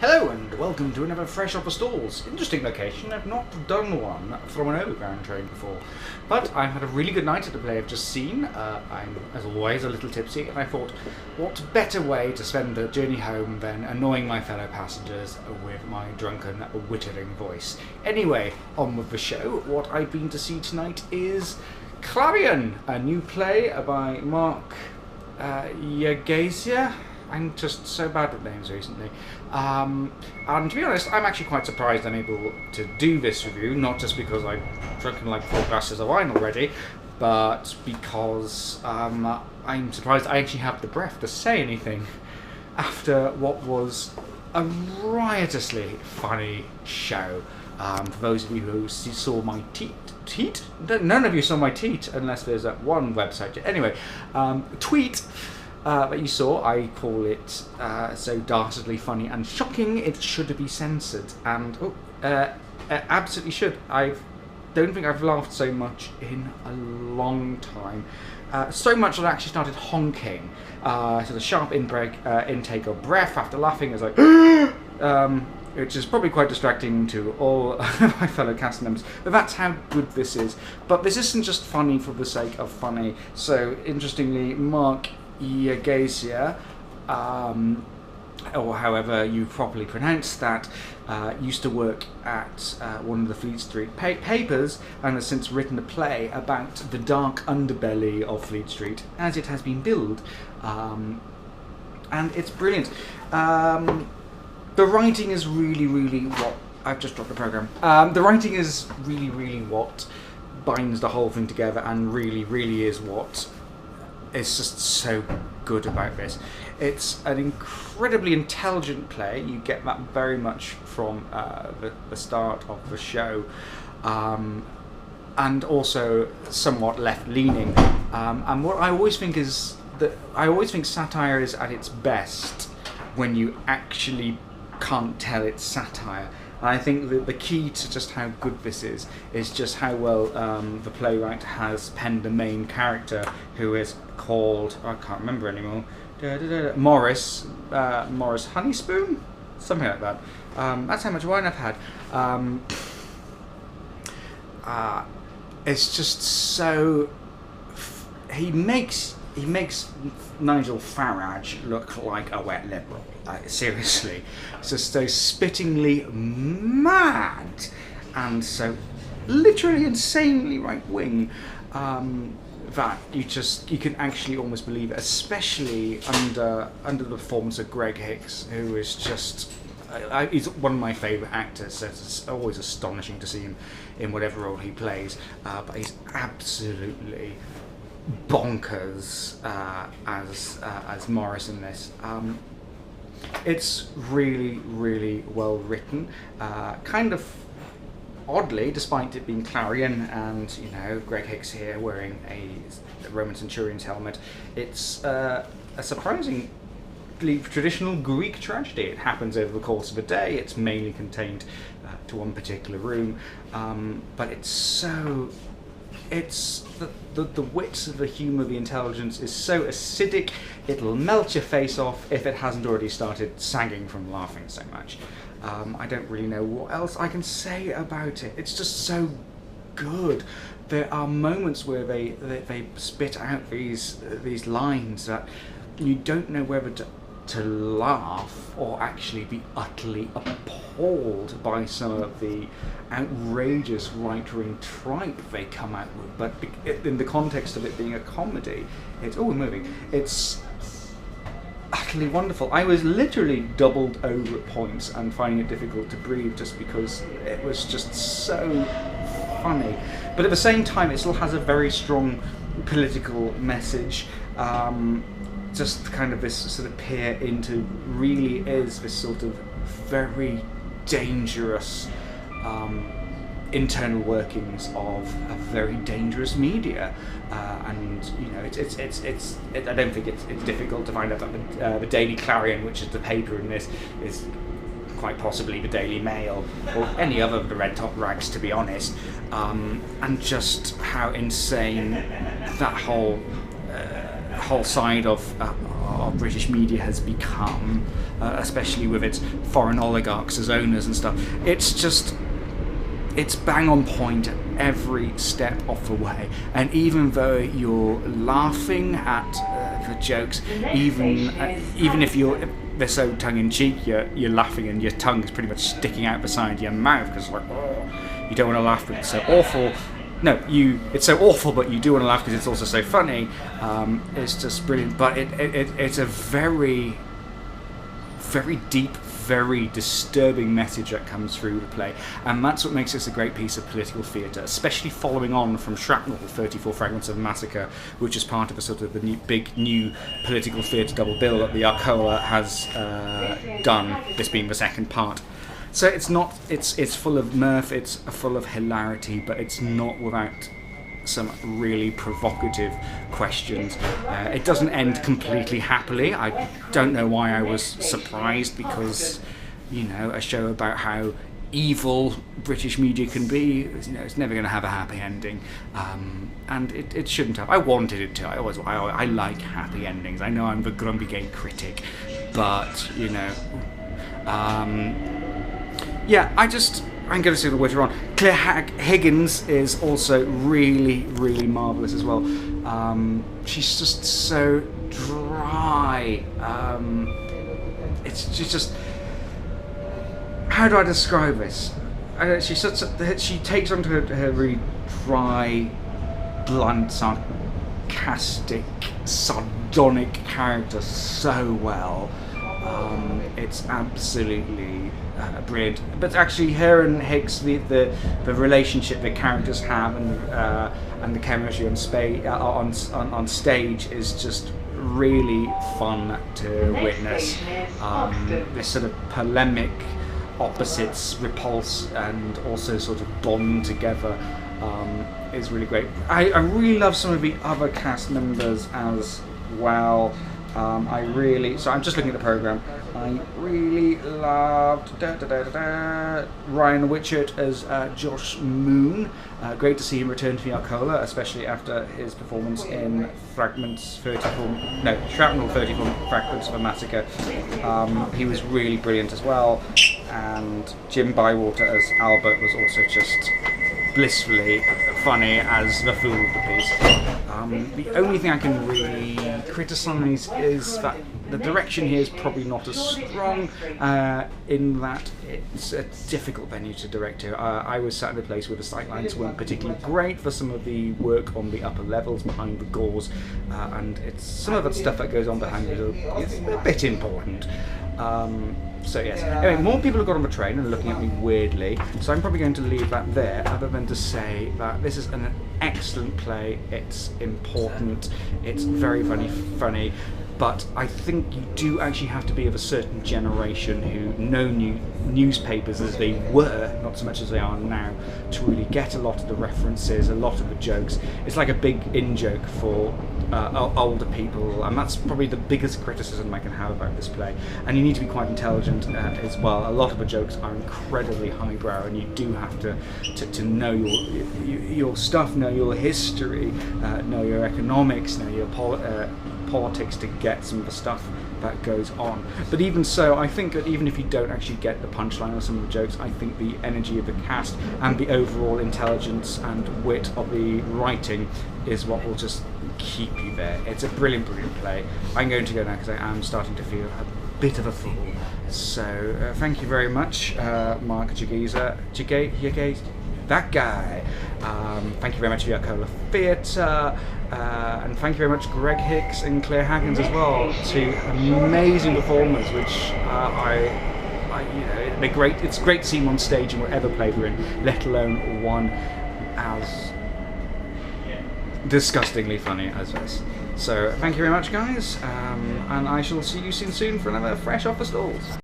Hello and welcome to another Fresh Off the Stalls. Interesting location. I've not done one from an overground train before, but I've had a really good night at the play I've just seen. I'm, as always, a little tipsy, and I thought, what better way to spend the journey home than annoying my fellow passengers with my drunken, whittering voice. Anyway, on with the show. What I've been to see tonight is Clarion, a new play by Mark Jagasia. I'm just so bad with names recently. And to be honest, I'm actually quite surprised I'm able to do this review, not just because I've drunken like 4 glasses of wine already, but because I'm surprised I actually have the breath to say anything after what was a riotously funny show. For those of you who saw my teat? None of you saw my teat, unless there's that one website. Anyway, tweet that you saw, I call it so dastardly funny and shocking it should be censored, and absolutely should. I don't think I've laughed so much in a long time. So much that I actually started honking. So the sharp intake of breath after laughing is like which is probably quite distracting to all my fellow cast members, but that's how good this is. But this isn't just funny for the sake of funny. So interestingly, Mark Jagasia, or however you properly pronounce that, used to work at one of the Fleet Street papers and has since written a play about the dark underbelly of Fleet Street as it has been billed, and it's brilliant. The writing is really what... I've just dropped the programme. The writing is really what binds the whole thing together, and really is what is just so good about this. It's an incredibly intelligent play. You get that very much from the start of the show, and also somewhat left-leaning. And what I always think is that satire is at its best when you actually can't tell it's satire. And I think that the key to just how good this is just how well the playwright has penned the main character, who is called, I can't remember anymore, Morris Honeyspoon? Something like that. That's how much wine I've had. It's just so... He makes Nigel Farage look like a wet liberal. Seriously. It's just so spittingly mad and so literally insanely right-wing that you can actually almost believe it, especially under the performance of Greg Hicks, who is just... he's one of my favourite actors, so it's always astonishing to see him in whatever role he plays, but he's absolutely bonkers as Morris in this. It's really well written. Kind of oddly, despite it being Clarion and Greg Hicks here wearing a Roman centurion's helmet, it's a surprisingly traditional Greek tragedy. It happens over the course of a day. It's mainly contained to one particular room, but it's so... It's the wit, the humour, the intelligence is so acidic, it'll melt your face off if it hasn't already started sagging from laughing so much. I don't really know what else I can say about it. It's just so good. There are moments where they spit out these lines that you don't know whether to laugh or actually be utterly appalled by some of the outrageous right-wing tripe they come out with. But in the context of it being a comedy, it's moving. It's utterly wonderful. I was literally doubled over at points and finding it difficult to breathe just because it was just so funny. But at the same time, it still has a very strong political message. Just kind of this sort of peer into really is this sort of very dangerous internal workings of a very dangerous media, and it's I don't think it's difficult to find out that the Daily Clarion, which is the paper in this, is quite possibly the Daily Mail or any other of the red top rags, to be honest, and just how insane that whole side of of British media has become, especially with its foreign oligarchs as owners and stuff. It's bang on point every step of the way, and even though you're laughing at the jokes, even if they're so tongue-in-cheek, you're laughing and your tongue is pretty much sticking out beside your mouth because like, oh, you don't want to laugh but it's so awful. No, it's so awful, but you do want to laugh because it's also so funny. It's just brilliant, but it's a very, very deep, very disturbing message that comes through the play, and that's what makes this a great piece of political theatre, especially following on from Shrapnel, 34 Fragments of Massacre, which is part of a sort of the big new political theatre double bill that the Arcola has done, this being the second part. So it's full of mirth, it's full of hilarity, but it's not without some really provocative questions. It doesn't end completely happily. I don't know why I was surprised, because, you know, a show about how evil British media can be, you know, it's never going to have a happy ending, and it shouldn't have. I wanted it to. I like happy endings. I know I'm the grumpy gay critic, but, you know, yeah, I'm going to say the word wrong. Clare Higgins is also really, really marvellous as well. She's just so dry. She's just... How do I describe this? She takes on her really dry, blunt, sarcastic, sardonic character so well. It's absolutely brilliant. But actually, her and Hicks, the relationship the characters have, and the chemistry on stage is just really fun to witness. This sort of polemic opposites repulse and also sort of bond together is really great. I really love some of the other cast members as well. So I'm just looking at the programme. I really loved Ryan Witchett as Josh Moon. Great to see him return to the Arcola, especially after his performance in Shrapnel 34 Fragments of a Massacre. He was really brilliant as well, and Jim Bywater as Albert was also just blissfully funny as the fool of the piece. The only thing I can really criticise is that the direction here is probably not as strong, in that it's a difficult venue to direct to. I was sat in a place where the sightlines weren't particularly great for some of the work on the upper levels behind the gauze, and it's some of the stuff that goes on behind it is a bit important. So yes, anyway, more people have got on the train and are looking at me weirdly, so I'm probably going to leave that there, other than to say that this is an excellent play. It's important, it's very funny, but I think you do actually have to be of a certain generation who know newspapers as they were, not so much as they are now, to really get a lot of the references, a lot of the jokes. It's like a big in-joke for older people, and that's probably the biggest criticism I can have about this play. And you need to be quite intelligent as well. A lot of the jokes are incredibly highbrow, and you do have to know your stuff, know your history, know your economics, know your politics to get some of the stuff that goes on. But even so, I think that even if you don't actually get the punchline or some of the jokes, I think the energy of the cast and the overall intelligence and wit of the writing is what will just keep you there. It's a brilliant play. I'm going to go now because I am starting to feel a bit of a fool. So thank you very much, Mark Jagasia, that guy. Thank you very much for the Arcola Theatre, and thank you very much Greg Hicks and Clare Higgins as well, two amazing performers, which they're great. It's great to see them on stage in whatever play they're in, let alone one as disgustingly funny as this. So thank you very much, guys, and I shall see you soon for another Fresh Off the Stalls.